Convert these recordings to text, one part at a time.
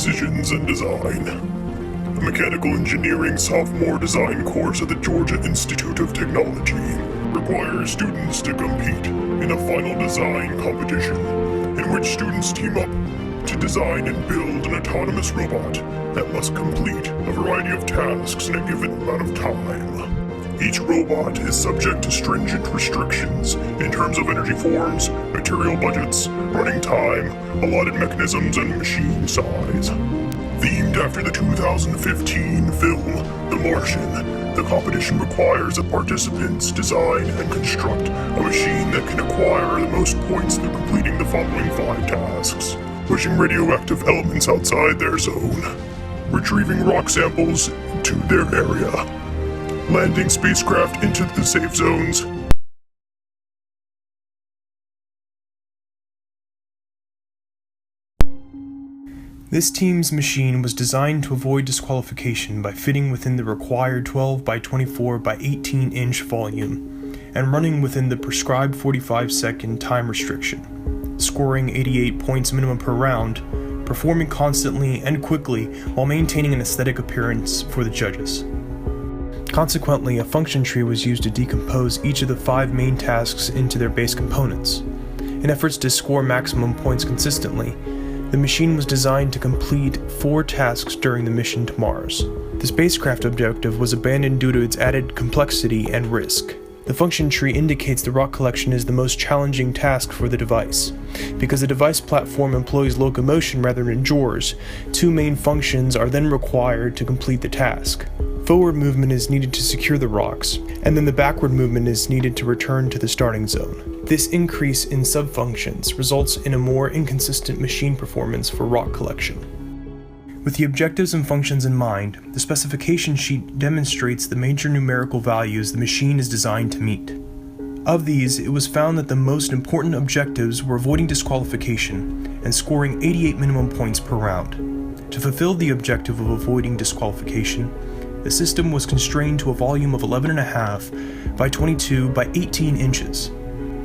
decisions and design. The Mechanical Engineering Sophomore Design course at the Georgia Institute of Technology requires students to compete in a final design competition in which students team up to design and build an autonomous robot that must complete a variety of tasks in a given amount of time. Each robot is subject to stringent restrictions in terms of energy forms, material budgets, running time, allotted mechanisms, and machine size. Themed after the 2015 film The Martian, the competition requires that participants design and construct a machine that can acquire the most points through completing the following 5 tasks: pushing radioactive elements outside their zone, retrieving rock samples to their area, landing spacecraft into the safe zones, This team's machine was designed to avoid disqualification by fitting within the required 12 by 24 by 18 inch volume and running within the prescribed 45-second time restriction, scoring 88 points minimum per round, performing constantly and quickly while maintaining an aesthetic appearance for the judges. Consequently, a function tree was used to decompose each of the 5 main tasks into their base components. In efforts to score maximum points consistently, the machine was designed to complete 4 tasks during the mission to Mars. The spacecraft objective was abandoned due to its added complexity and risk. The function tree indicates the rock collection is the most challenging task for the device. Because the device platform employs locomotion rather than drawers, 2 main functions are then required to complete the task. Forward movement is needed to secure the rocks, and then the backward movement is needed to return to the starting zone. This increase in subfunctions results in a more inconsistent machine performance for rock collection. With the objectives and functions in mind, the specification sheet demonstrates the major numerical values the machine is designed to meet. Of these, it was found that the most important objectives were avoiding disqualification and scoring 88 minimum points per round. To fulfill the objective of avoiding disqualification, the system was constrained to a volume of 11.5 by 22 by 18 inches,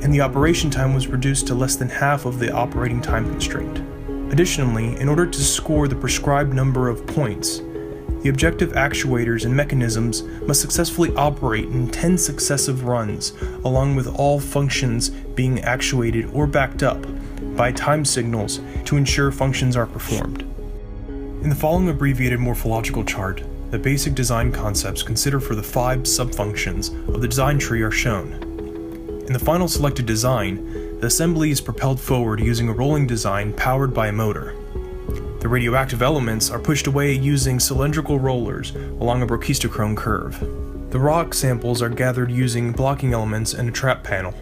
and the operation time was reduced to less than half of the operating time constraint. Additionally, in order to score the prescribed number of points, the objective actuators and mechanisms must successfully operate in 10 successive runs, along with all functions being actuated or backed up by time signals to ensure functions are performed. In the following abbreviated morphological chart, the basic design concepts considered for the 5 subfunctions of the design tree are shown. In the final selected design, the assembly is propelled forward using a rolling design powered by a motor. The radioactive elements are pushed away using cylindrical rollers along a brachistochrome curve. The rock samples are gathered using blocking elements and a trap panel.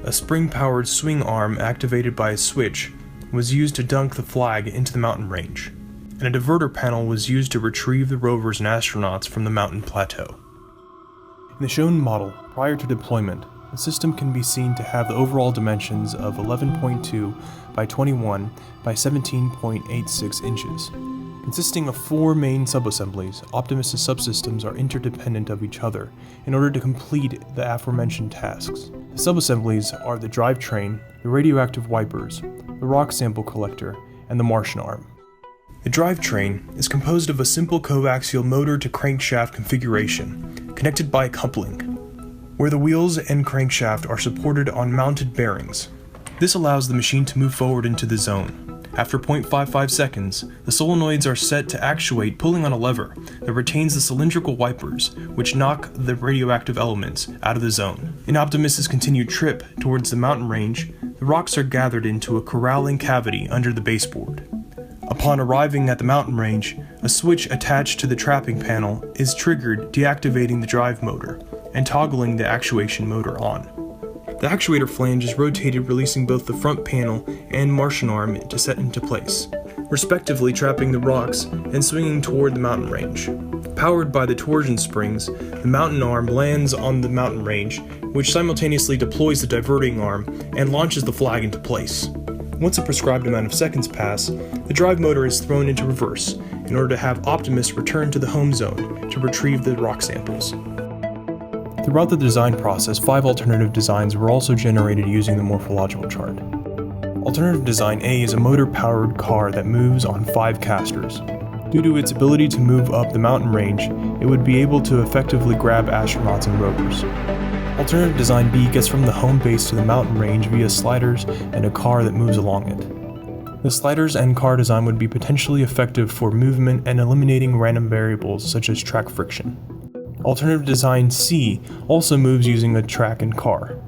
A spring-powered swing arm activated by a switch was used to dunk the flag into the mountain range, and a diverter panel was used to retrieve the rovers and astronauts from the mountain plateau. In the shown model, prior to deployment, the system can be seen to have the overall dimensions of 11.2 by 21 by 17.86 inches. Consisting of 4 main subassemblies, Optimus' subsystems are interdependent of each other in order to complete the aforementioned tasks. The subassemblies are the drivetrain, the radioactive wipers, the rock sample collector, and the Martian arm. The drivetrain is composed of a simple coaxial motor to crankshaft configuration, connected by a coupling, where the wheels and crankshaft are supported on mounted bearings. This allows the machine to move forward into the zone. After 0.55 seconds, the solenoids are set to actuate pulling on a lever that retains the cylindrical wipers, which knock the radioactive elements out of the zone. In Optimus' continued trip towards the mountain range, the rocks are gathered into a corralling cavity under the baseboard. Upon arriving at the mountain range, a switch attached to the trapping panel is triggered, deactivating the drive motor and toggling the actuation motor on. The actuator flange is rotated, releasing both the front panel and Martian arm to set into place, respectively trapping the rocks and swinging toward the mountain range. Powered by the torsion springs, the mountain arm lands on the mountain range, which simultaneously deploys the diverting arm and launches the flag into place. Once a prescribed amount of seconds pass, the drive motor is thrown into reverse in order to have Optimus return to the home zone to retrieve the rock samples. Throughout the design process, 5 alternative designs were also generated using the morphological chart. Alternative Design A is a motor-powered car that moves on 5 casters. Due to its ability to move up the mountain range, it would be able to effectively grab astronauts and rovers. Alternative Design B gets from the home base to the mountain range via sliders and a car that moves along it. The sliders and car design would be potentially effective for movement and eliminating random variables such as track friction. Alternative Design C also moves using a track and car.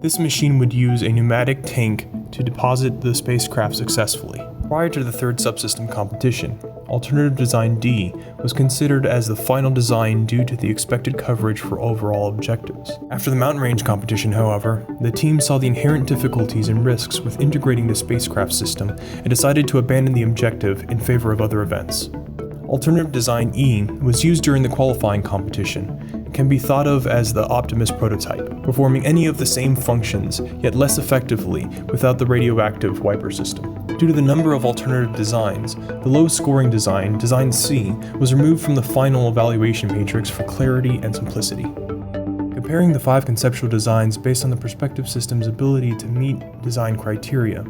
This machine would use a pneumatic tank to deposit the spacecraft successfully. Prior to the third subsystem competition, Alternative Design D was considered as the final design due to the expected coverage for overall objectives. After the mountain range competition, however, the team saw the inherent difficulties and risks with integrating the spacecraft system and decided to abandon the objective in favor of other events. Alternative Design E was used during the qualifying competition and can be thought of as the Optimus prototype, performing any of the same functions, yet less effectively without the radioactive wiper system. Due to the number of alternative designs, the low-scoring design, Design C, was removed from the final evaluation matrix for clarity and simplicity. Comparing the 5 conceptual designs based on the perspective system's ability to meet design criteria,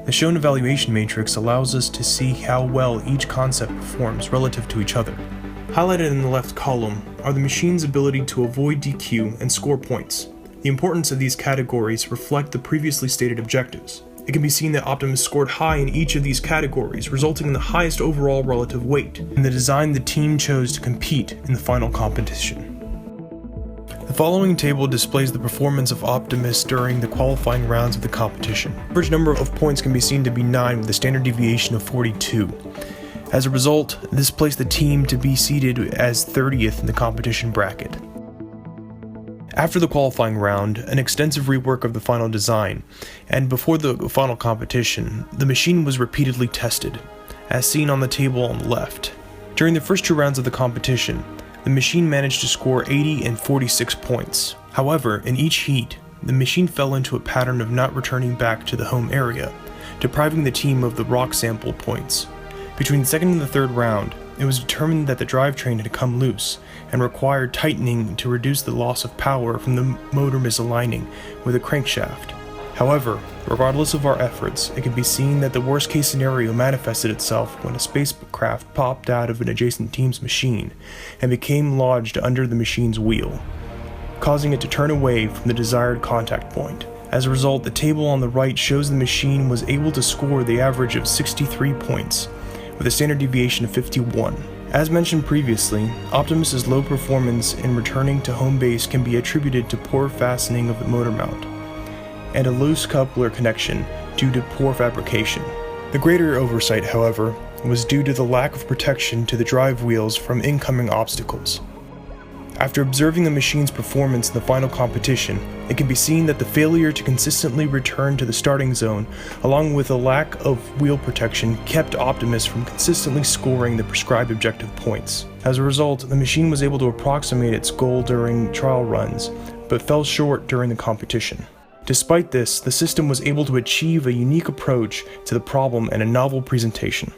the shown evaluation matrix allows us to see how well each concept performs relative to each other. Highlighted in the left column are the machine's ability to avoid DQ and score points. The importance of these categories reflect the previously stated objectives. It can be seen that Optimus scored high in each of these categories, resulting in the highest overall relative weight in the design the team chose to compete in the final competition. The following table displays the performance of Optimus during the qualifying rounds of the competition. The average number of points can be seen to be 9 with a standard deviation of 42. As a result, this placed the team to be seated as 30th in the competition bracket. After the qualifying round, an extensive rework of the final design, and before the final competition, the machine was repeatedly tested, as seen on the table on the left. During the first 2 rounds of the competition, the machine managed to score 80 and 46 points. However, in each heat, the machine fell into a pattern of not returning back to the home area, depriving the team of the rock sample points. Between the second and the third round, it was determined that the drivetrain had come loose and required tightening to reduce the loss of power from the motor misaligning with a crankshaft. However, regardless of our efforts, it can be seen that the worst case scenario manifested itself when a spacecraft popped out of an adjacent team's machine and became lodged under the machine's wheel, causing it to turn away from the desired contact point. As a result, the table on the right shows the machine was able to score the average of 63 points, with a standard deviation of 51. As mentioned previously, Optimus's low performance in returning to home base can be attributed to poor fastening of the motor mount, and a loose coupler connection due to poor fabrication. The greater oversight, however, was due to the lack of protection to the drive wheels from incoming obstacles. After observing the machine's performance in the final competition, it can be seen that the failure to consistently return to the starting zone, along with a lack of wheel protection, kept Optimus from consistently scoring the prescribed objective points. As a result, the machine was able to approximate its goal during trial runs, but fell short during the competition. Despite this, the system was able to achieve a unique approach to the problem and a novel presentation.